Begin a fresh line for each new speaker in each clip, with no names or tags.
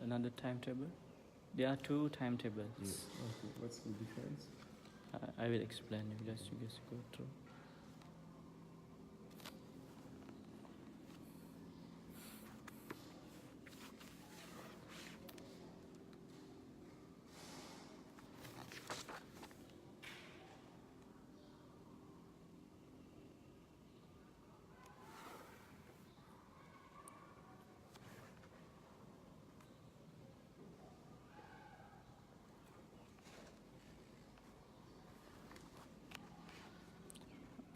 another timetable. There are two timetables.
Yes. Okay. What's the difference?
I will explain you. Just go through.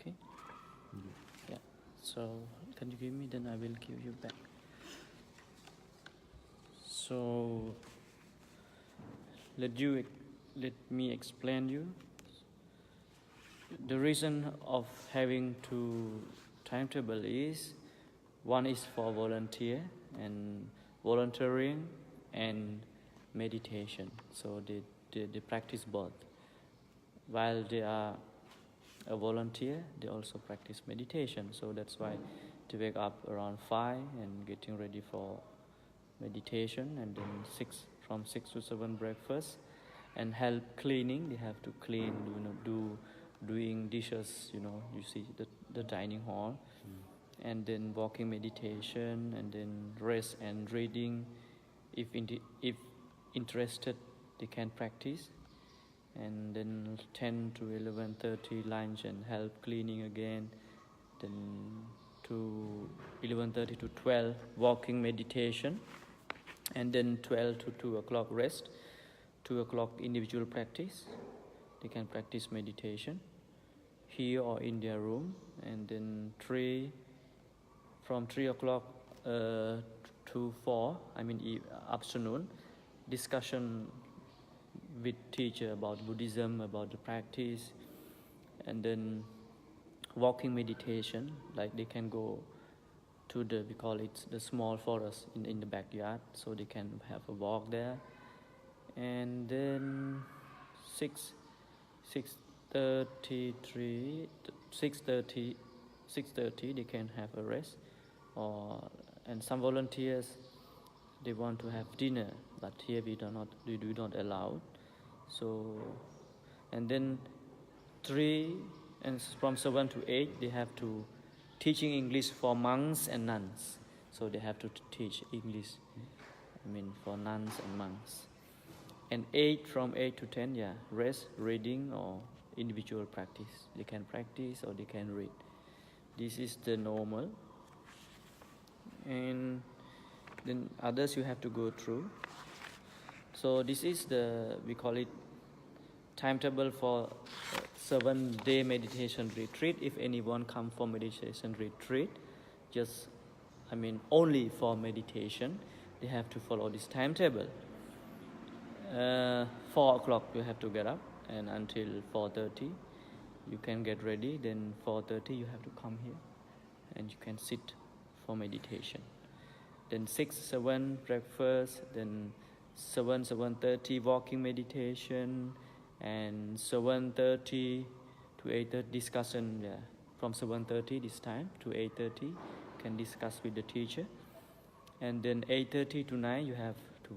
Okay. Yeah. So can you give me? Then I will give you back. So let me explain you. The reason of having two timetable is one is for volunteer and volunteering and meditation. So they practice both. While they are a volunteer, they also practice meditation. So that's why they wake up around 5 and getting ready for meditation, and then from 6 to 7 breakfast, and help cleaning. They have to clean, doing dishes, you see the dining hall, and then walking meditation, and then rest and reading. If interested, they can practice. And then 10 to 11:30 lunch and help cleaning again. Then to 11:30 to 12 walking meditation, and then 12 to 2 o'clock rest. 2 o'clock individual practice. They can practice meditation here or in their room. And then from 3 o'clock to 4, afternoon, discussion with teacher about Buddhism, about the practice. And then walking meditation, like they can go to we call it the small forest in the backyard, so they can have a walk there. And then 6:30 they can have a rest, and some volunteers, they want to have dinner, but here we do not allow. So, and then 3 and from 7 to 8 they have to teaching English for monks and nuns. So they have to teach English, for nuns and monks. And from 8 to 10, rest, reading, or individual practice. They can practice or they can read. This is the normal. And then others you have to go through. So this is we call it timetable for 7-day meditation retreat. If anyone come for meditation retreat, only for meditation, they have to follow this timetable. 4 o'clock you have to get up, and until 4:30 you can get ready. Then 4:30 you have to come here and you can sit for meditation. Then 6, 7 breakfast, then 7:30 walking meditation, and 7:30 to 8:30 discussion. From 7:30 this time to 8:30 can discuss with the teacher. And then 8:30 to 9 you have to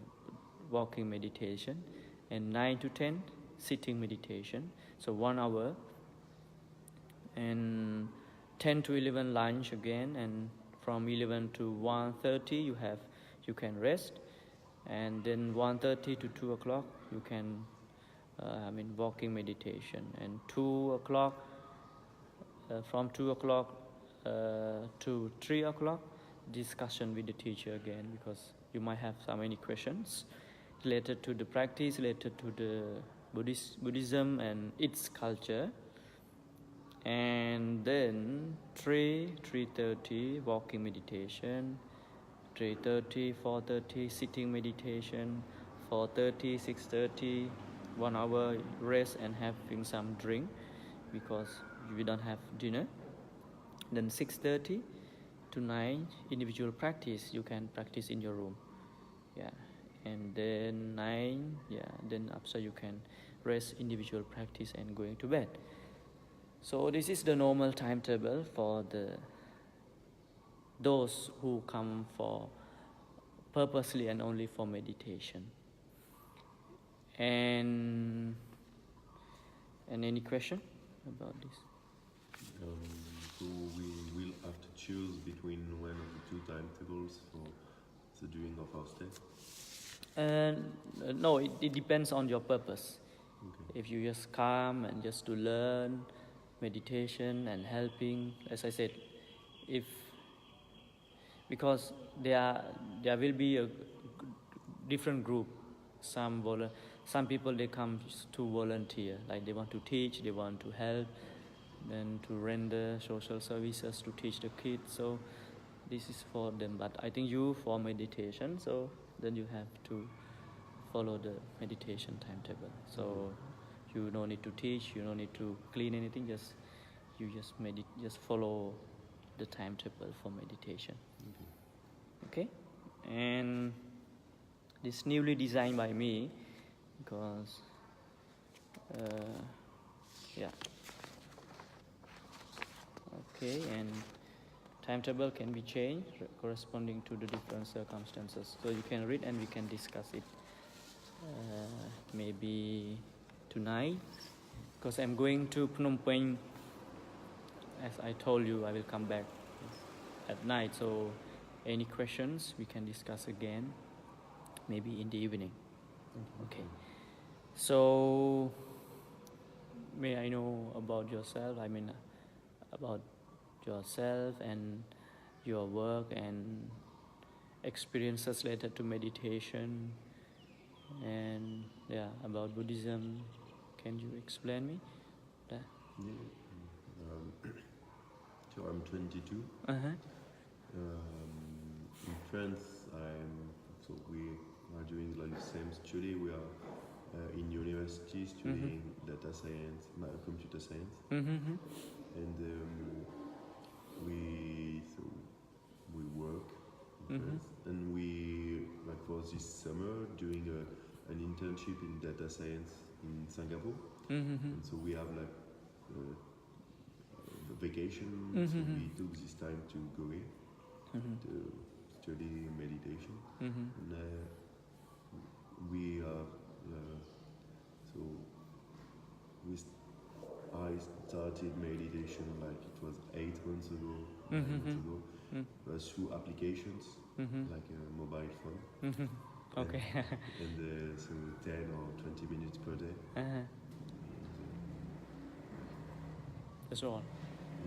walking meditation, and 9 to 10 sitting meditation, so 1 hour. And 10 to 11 lunch again, and from 11 to 1:30 you can rest. And then 1:30 to 2 o'clock you can walking meditation. And 2 o'clock from 2 o'clock to 3 o'clock discussion with the teacher again, because you might have so many questions related to the practice, related to the Buddhism and its culture. And then 3:30 walking meditation, 3:30, 4:30 sitting meditation, 4:30, 6:30 1 hour rest and having some drink because we don't have dinner. Then 6:30 to 9 individual practice, you can practice in your room. And then 9, then after you can rest, individual practice, and going to bed. So this is the normal timetable for those who come for purposely and only for meditation. And any question about this?
So we will have to choose between one of the two timetables for the doing of our stay?
No, it depends on your purpose.
Okay.
If you just come and just to learn meditation and helping, as I said, because there will be a different group. Some people, they come to volunteer, like they want to teach, they want to help, then to render social services to teach the kids. So this is for them. But I think you for meditation, so then you have to follow the meditation timetable. So you don't need to teach, you don't need to clean anything. Just follow the timetable for meditation. Okay, and this newly designed by me because yeah. Okay, and timetable can be changed corresponding to the different circumstances. So you can read and we can discuss it maybe tonight, because I'm going to Phnom Penh. As I told you, I will come back at night. So any questions we can discuss again, maybe in the evening. Okay. So may I know about yourself? I mean, about yourself and your work and experiences related to meditation and about Buddhism. Can you explain me that?
Yeah. So I'm 22.
Uh-huh.
In France, we are doing like the same study. We are in university studying data science, computer science,
Mm-hmm.
and we work in France, and we like for this summer doing an internship in data science in Singapore, and so we have like vacation, so we took this time to go in to study meditation, and I started meditation like it was 8 months ago, 9 months ago, through applications like a mobile phone.
Okay.
And so 10 or 20 minutes per day.
That's all.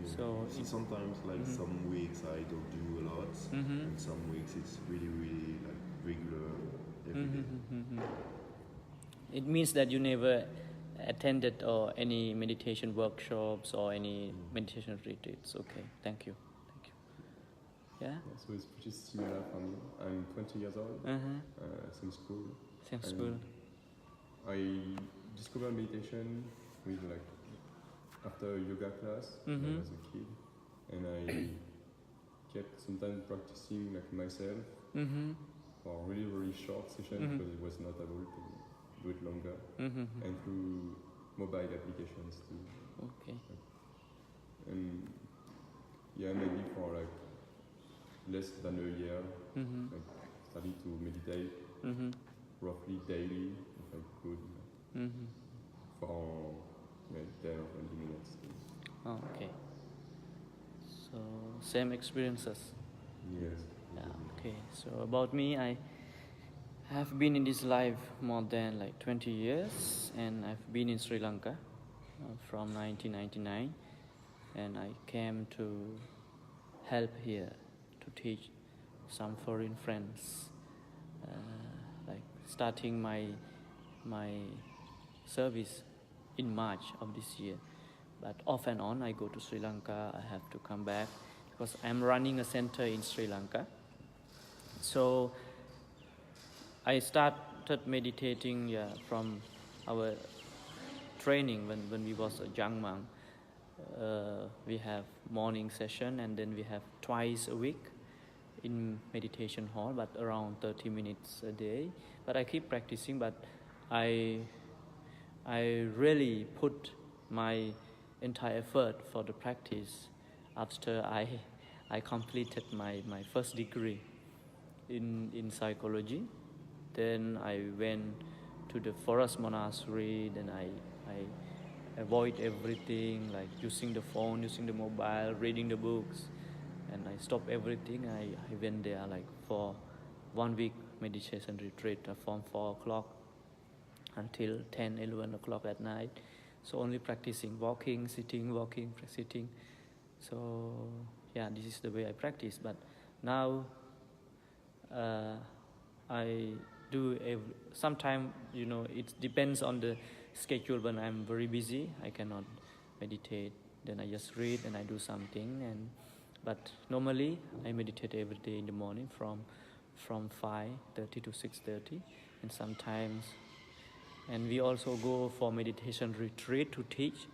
Yeah.
So
sometimes like some weeks I don't do a lot, and some weeks it's really like regular every day.
It means that you never attended or any meditation workshops or any meditation retreats. Okay, thank you. Yeah?
So it's pretty similar for me. I'm 20 years old, same school.
Same school.
I discovered meditation with like after a yoga class when I was a kid, and I kept sometimes practicing like myself for really short sessions because it was not able to do it longer, and through mobile applications too.
Okay.
And maybe for like less than a year, like starting to meditate roughly daily if I could, for 10 or 20 minutes.
Oh, okay. So same experiences.
Yes.
Yeah. Okay. So about me, I have been in this life more than like 20 years, and I've been in Sri Lanka from 1999, and I came to help here to teach some foreign friends, like starting my service in March of this year. But off and on, I go to Sri Lanka. I have to come back because I'm running a center in Sri Lanka. So I started meditating from our training when we was a young monk. We have morning session, and then we have twice a week in meditation hall, but around 30 minutes a day. But I keep practicing, but I really put my entire effort for the practice after I completed my first degree. in psychology. Then I went to the forest monastery. Then I avoid everything like using the phone, using the mobile, reading the books, and I stopped everything. I went there like for 1 week meditation retreat from 4 o'clock until 10, 11 o'clock at night. So only practicing walking, sitting, walking, sitting. So yeah, this is the way I practice. But now I do sometimes, it depends on the schedule. When I'm very busy, I cannot meditate. Then I just read and I do something. But normally I meditate every day in the morning from 5:30 to 6:30, and sometimes. And we also go for meditation retreat to teach.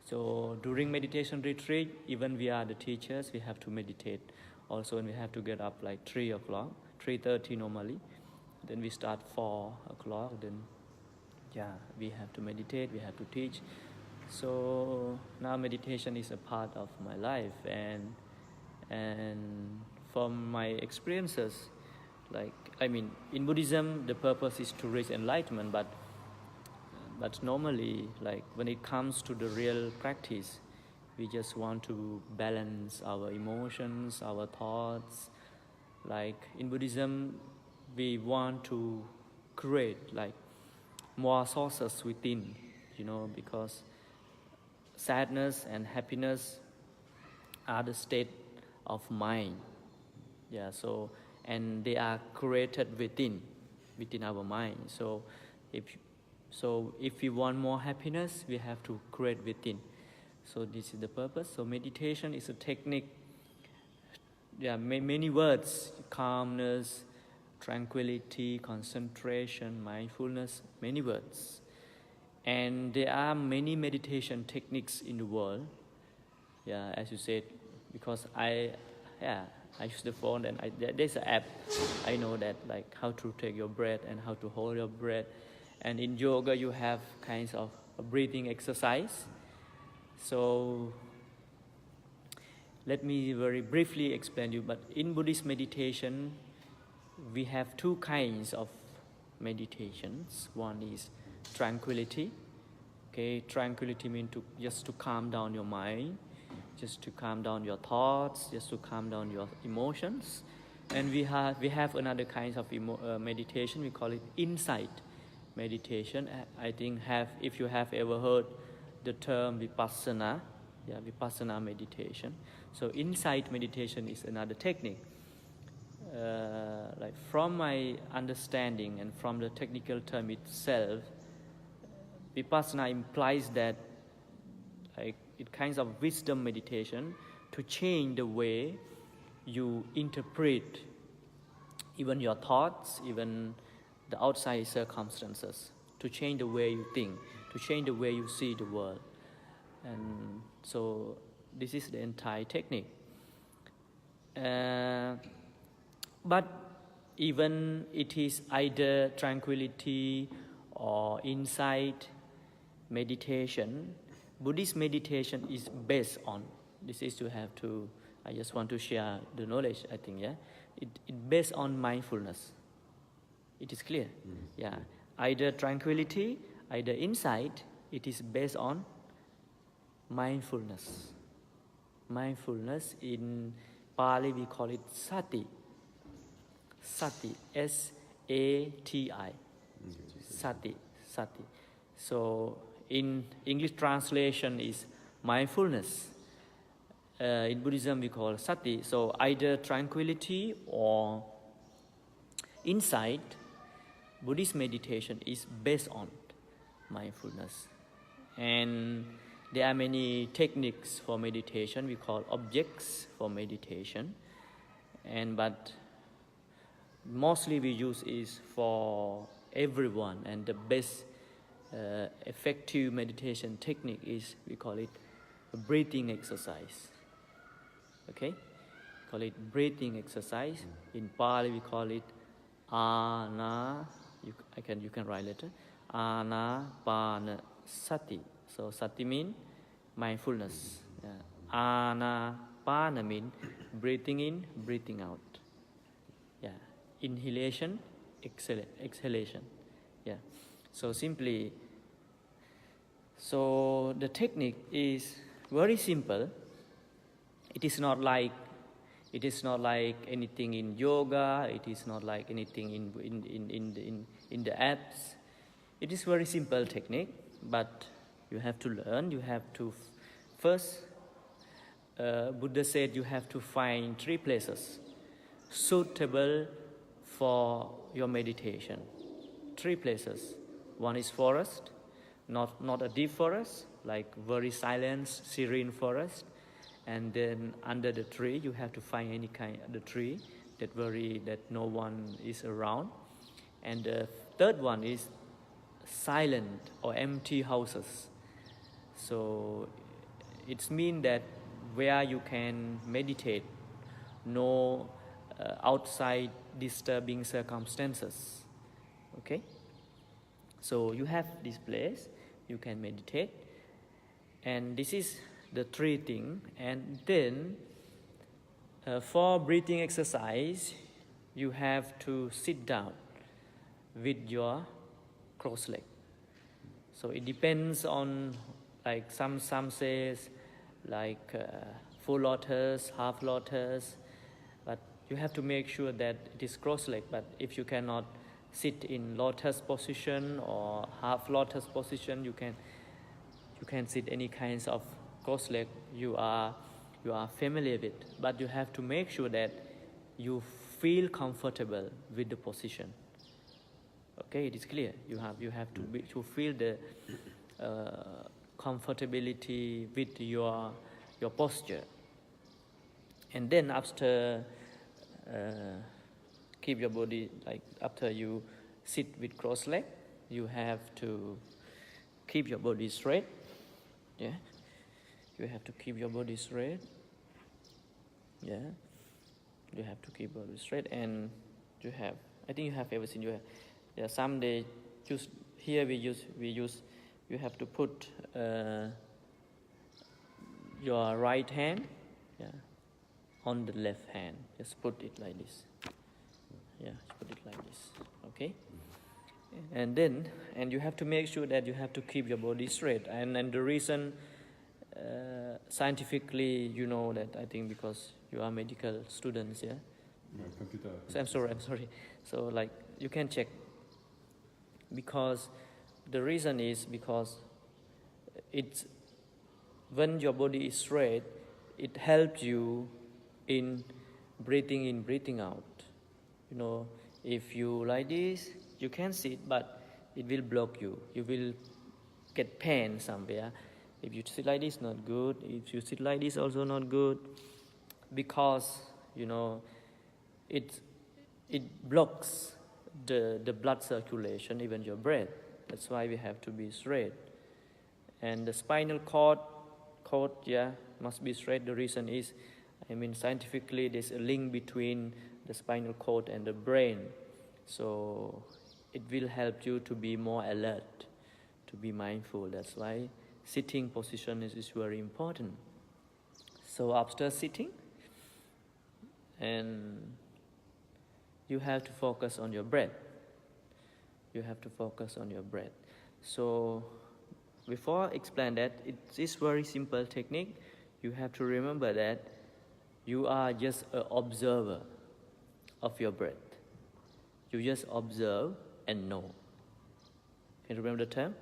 So during meditation retreat, even we are the teachers, we have to meditate also, and we have to get up like 3 o'clock, 3:30 normally. Then we start 4 o'clock. Then we have to meditate, we have to teach. So now meditation is a part of my life, and from my experiences, in Buddhism, the purpose is to reach enlightenment, but normally, like when it comes to the real practice, we just want to balance our emotions, our thoughts. Like in Buddhism, we want to create like more sources within, because sadness and happiness are the state of mind. So and they are created within our mind. So if we want more happiness, we have to create within. So this is the purpose. So meditation is a technique. Many words: calmness, tranquility, concentration, mindfulness, many words. And there are many meditation techniques in the world. As you said, because I use the phone, and there's an app. I know that, like how to take your breath and how to hold your breath. And in yoga, you have kinds of breathing exercise. So let me very briefly explain you. But in Buddhist meditation, we have two kinds of meditations. One is tranquility. Tranquility means just to calm down your mind, just to calm down your thoughts, just to calm down your emotions. And we have another kind of meditation. We call it insight meditation. I think if you have ever heard the term Vipassana, Vipassana meditation. So insight meditation is another technique. Like from my understanding and from the technical term itself, Vipassana implies that it kinds of wisdom meditation to change the way you interpret even your thoughts, even the outside circumstances, to change the way you think, to change the way you see the world. And so this is the entire technique. But even it is either tranquility or insight meditation, Buddhist meditation is based on, I just want to share the knowledge, I think, It based on mindfulness. It is clear? Either tranquility, either insight, it is based on mindfulness. Mindfulness, in Pali we call it sati. Sati, S-A-T-I. Sati. So in English translation is mindfulness. In Buddhism we call sati. So either tranquility or insight, Buddhist meditation is based on mindfulness. And there are many techniques for meditation. We call objects for meditation. But mostly we use is for everyone. And the best effective meditation technique is, we call it a breathing exercise. Call it breathing exercise. In Pali we call it ana. You can write later. Anapana sati. So sati means mindfulness. Anapana means breathing in, breathing out. inhalation, exhalation. Yeah. So simply, so the technique is very simple. It is not like anything in yoga. It is not like anything in the apps. It is very simple technique, but you have to learn. You have to first. Buddha said you have to find 3 places suitable for your meditation. 3 places. One is forest, not a deep forest, like very silent, serene forest. And then under the tree, you have to find any kind of the tree that no one is around. And the third one is silent or empty houses. So it means that where you can meditate, no outside disturbing circumstances. Okay? So you have this place, you can meditate. And this is the 3 things. And then for breathing exercise, you have to sit down with your cross leg. So it depends on, like some says, like full lotus, half lotus, but you have to make sure that it is cross-leg. But if you cannot sit in lotus position or half lotus position, you can sit any kinds of cross-leg you are familiar with. But you have to make sure that you feel comfortable with the position. Okay, it is clear. You have to feel the comfortability with your posture. And then after keep your body, like after you sit with cross leg, you have to keep your body straight. Yeah, you have to keep your body straight. Yeah, you have to keep your body straight. And you have, I think you have everything. You have, yeah, some they use here we use you have to put your right hand, yeah, on the left hand. Just put it like this. Yeah, put it like this. Okay. And then, you have to make sure that you have to keep your body straight. And the reason, scientifically, you know that, I think because you are medical students, yeah?
Computer.
So I'm sorry. So like, you can check. Because the reason is because it's, when your body is straight, it helps you in breathing in, breathing out. You know, if you like this, you can sit, but it will block you. You will get pain somewhere. If you sit like this, not good. If you sit like this, also not good. Because, you know, it blocks the blood circulation, even your breath. That's why we have to be straight. And the spinal cord, yeah, must be straight. The reason is, scientifically, there's a link between the spinal cord and the brain. So it will help you to be more alert, to be mindful. That's why sitting position is very important. So after sitting, and you have to focus on your breath. You have to focus on your breath. So before I explain that, it is very simple technique. You have to remember that you are just an observer of your breath. You just observe and know. Can you remember the term?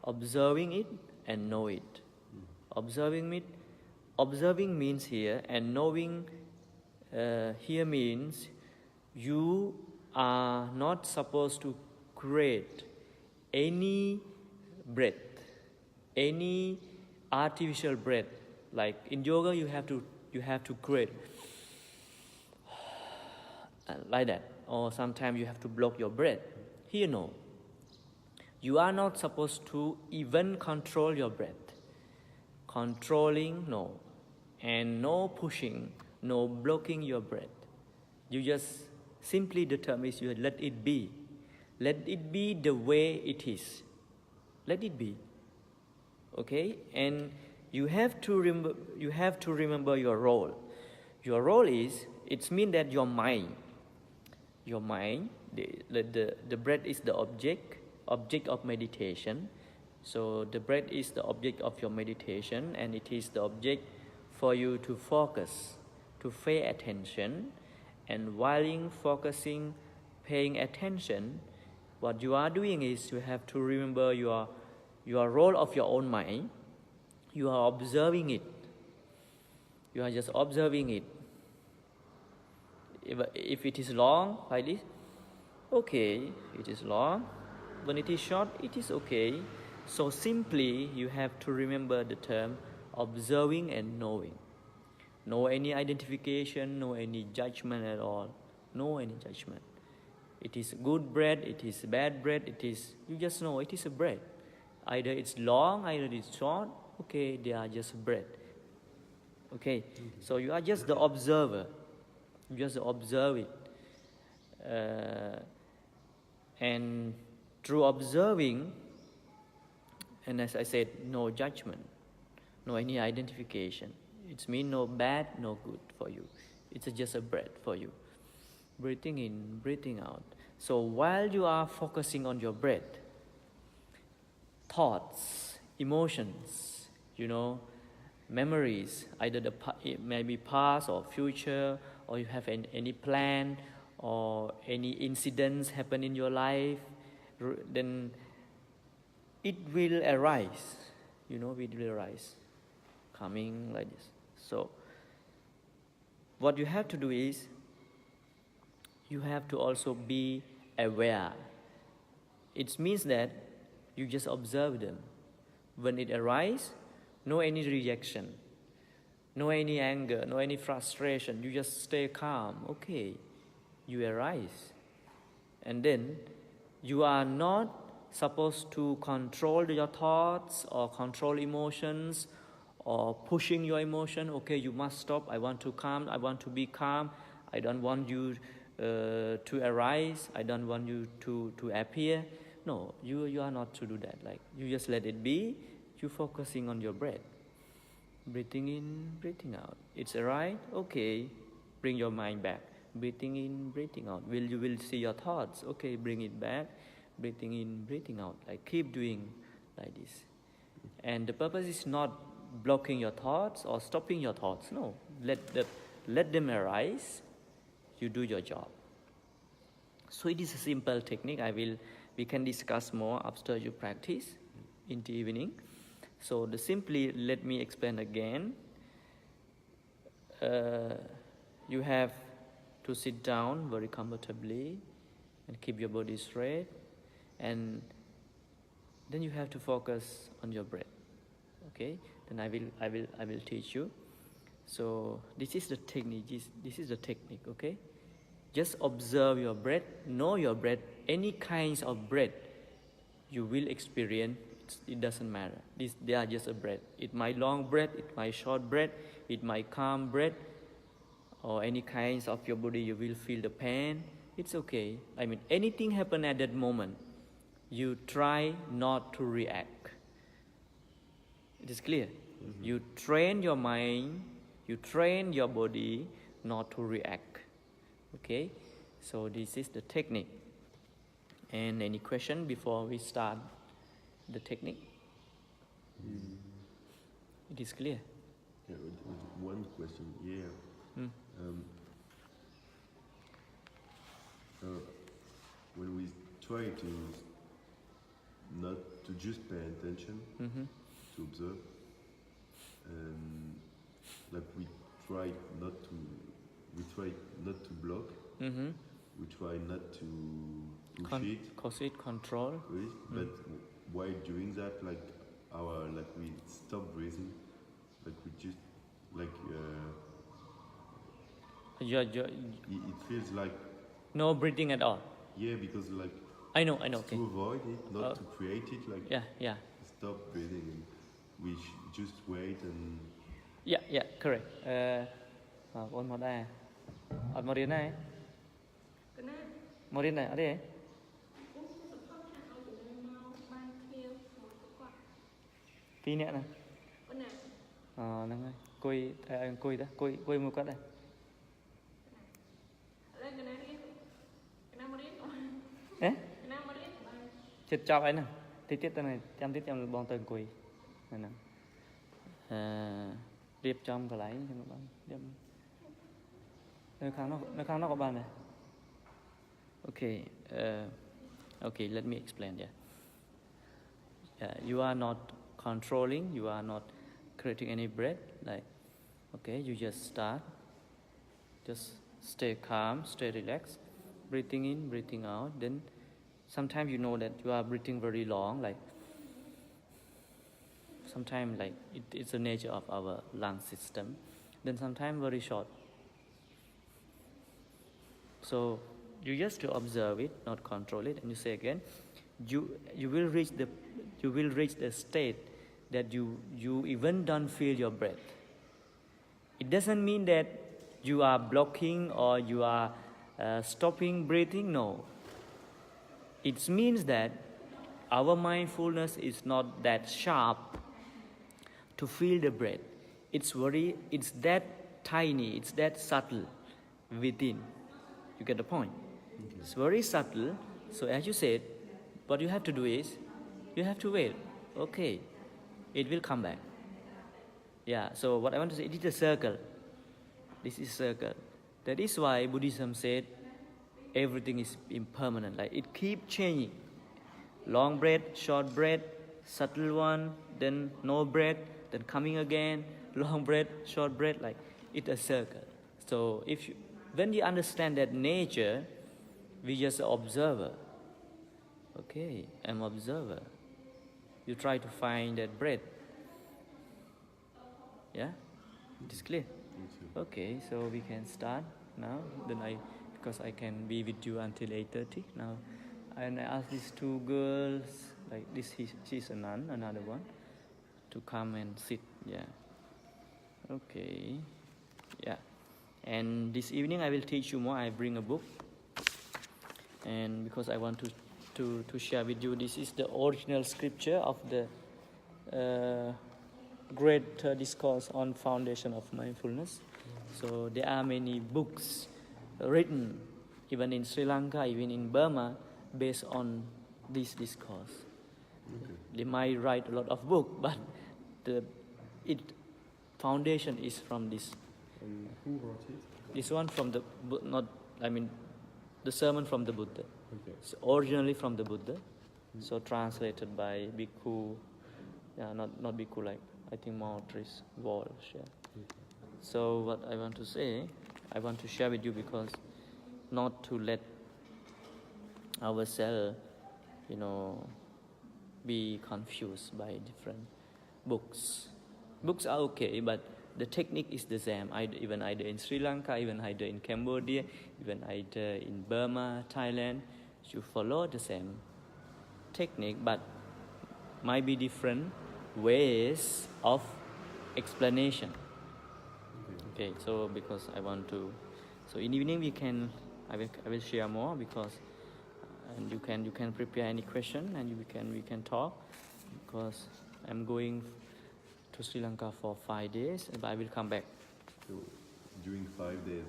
Observing it and know it. Observing means here, and knowing here means you are not supposed to create any breath, any artificial breath. Like in yoga, you have to create like that, or sometimes you have to block your breath. Here, no. You are not supposed to even control your breath. Controlling, no. And no pushing, no blocking your breath. You just simply determine, you let it be. Let it be the way it is. Let it be. Okay? And you have to remember your role. Your role is, it means that your mind your mind. The breath is the object of meditation. So the breath is the object of your meditation, and it is the object for you to focus, to pay attention. And while in focusing, paying attention, what you are doing is you have to remember your role of your own mind. You are observing it. You are just observing it. If it is long, like this, okay, it is long. When it is short, it is okay. So simply, you have to remember the term observing and knowing. No any identification, no any judgment at all. No any judgment. It is good breath, it is bad breath, you just know it is a breath. Either it's long, either it's short, okay, they are just breath. Okay, so you are just the observer. You just observe it. And through observing, and as I said, no judgment, no any identification. It means no bad, no good for you. It's just a breath for you. Breathing in, breathing out. So while you are focusing on your breath, thoughts, emotions, memories, either it may be past or future, or you have any plan or any incidents happen in your life, then it will arise. It will arise, coming like this. So what you have to do is, you have to also be aware. It means that you just observe them. When it arises, no any reaction, no any anger, no any frustration. You just stay calm. Okay, you arise. And then you are not supposed to control your thoughts or control emotions or pushing your emotion. Okay, you must stop. I want to calm. I want to be calm. I don't want you to arise. I don't want you to appear. No, you are not to do that. Like, you just let it be. You focusing on your breath. Breathing in, breathing out. It's alright. Okay, bring your mind back. Breathing in, breathing out. You will see your thoughts. Okay, bring it back. Breathing in, breathing out. Like, keep doing like this. And the purpose is not blocking your thoughts or stopping your thoughts. No, let them arise. You do your job. So it is a simple technique. We can discuss more after you practice in the evening. So simply let me explain again. You have to sit down very comfortably and keep your body straight, and then you have to focus on your breath. Okay? Then I will teach you. So this is the technique. This is the technique. Okay? Just observe your breath, know your breath. Any kinds of breath you will experience, it doesn't matter. They are just a breath. It might long breath, it might short breath, it might calm breath, or any kinds of your body you will feel the pain. It's okay. Anything happen at that moment, you try not to react. It is clear. Mm-hmm. You train your mind, you train your body not to react. Okay, so this is the technique. And any question before we start the technique? It is clear.
Yeah, one question. Yeah. When we try to not to just pay attention, to observe, and we try not to block. We try not to push it,
control.
But while doing that, we stop breathing, we just it feels like
no breathing at all.
Yeah, because
I know.
To
Okay.
avoid it, not to create it.
Yeah.
Stop breathing. We just wait and.
Yeah, correct. One more day. One more day. More day. Ở đây. Tí nữa nè. Nè ơi. Cùi một cái đây. Ế? Chết chọc ấy nè. Tí tiết này, chăm tiết trong bọn tờ quỳ. Này nè. Điệp trong cái lấy cho nó bằng. Nơi kháng nó có bàn này. Okay, okay, let me explain, yeah. You are not controlling, you are not creating any breath, like, okay, you just start, just stay calm, stay relaxed, breathing in, breathing out, then sometimes you know that you are breathing very long, like, sometimes like, it's the nature of our lung system, then sometimes very short. So, you just to observe it, not control it, and you say again, you will reach the state that you even don't feel your breath. It doesn't mean that you are blocking or you are stopping breathing. No. It means that our mindfulness is not that sharp to feel the breath. It's that tiny, it's that subtle within. You get the point? Okay. It's very subtle. So as you said, what you have to do is, you have to wait. Okay, it will come back. Yeah, so what I want to say, it is a circle. This is a circle. That is why Buddhism said everything is impermanent. Like it keeps changing. Long breath, short breath, subtle one, then no breath, then coming again, long breath, short breath, like it's a circle. So when you understand that nature, we just observer. Okay, I'm observer. You try to find that breath. Yeah? It is clear? Okay, so we can start now. Then because I can be with you until 8:30 now. And I ask these two girls, like this, she's a nun, another one, to come and sit. Yeah. Okay. Yeah. And this evening I will teach you more. I bring a book. And because I want to share with you, this is the original scripture of the great discourse on foundation of mindfulness. So there are many books written, even in Sri Lanka, even in Burma, based on this discourse. Okay. They might write a lot of books, but the foundation is from this.
And who wrote it?
This one from the sermon from the Buddha.
Okay.
It's originally from the Buddha, so translated by Bhikkhu, not Bhikkhu, like I think Mautris Walsh. Yeah. Okay. So what I want to say, I want to share with you because not to let ourselves, be confused by different books. Books are okay, but the technique is the same, either in Sri Lanka, even either in Cambodia, even either in Burma, Thailand. You follow the same technique, but might be different ways of explanation. Okay, so because I want to, so in evening I will share more because, and you can prepare any question and we can talk because I'm going to Sri Lanka for 5 days, but I will come back.
So during 5 days,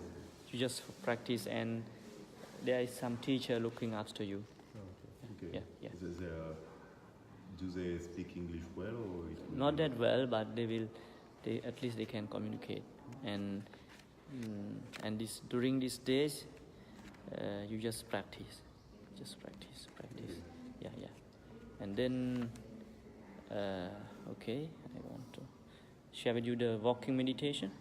you just practice, and there is some teacher looking after you.
Okay.
Yeah.
Do they speak English well, or
not that well, but they at least they can communicate, and during these days, you just practice. Yeah. And then, okay, I want to share with you the walking meditation.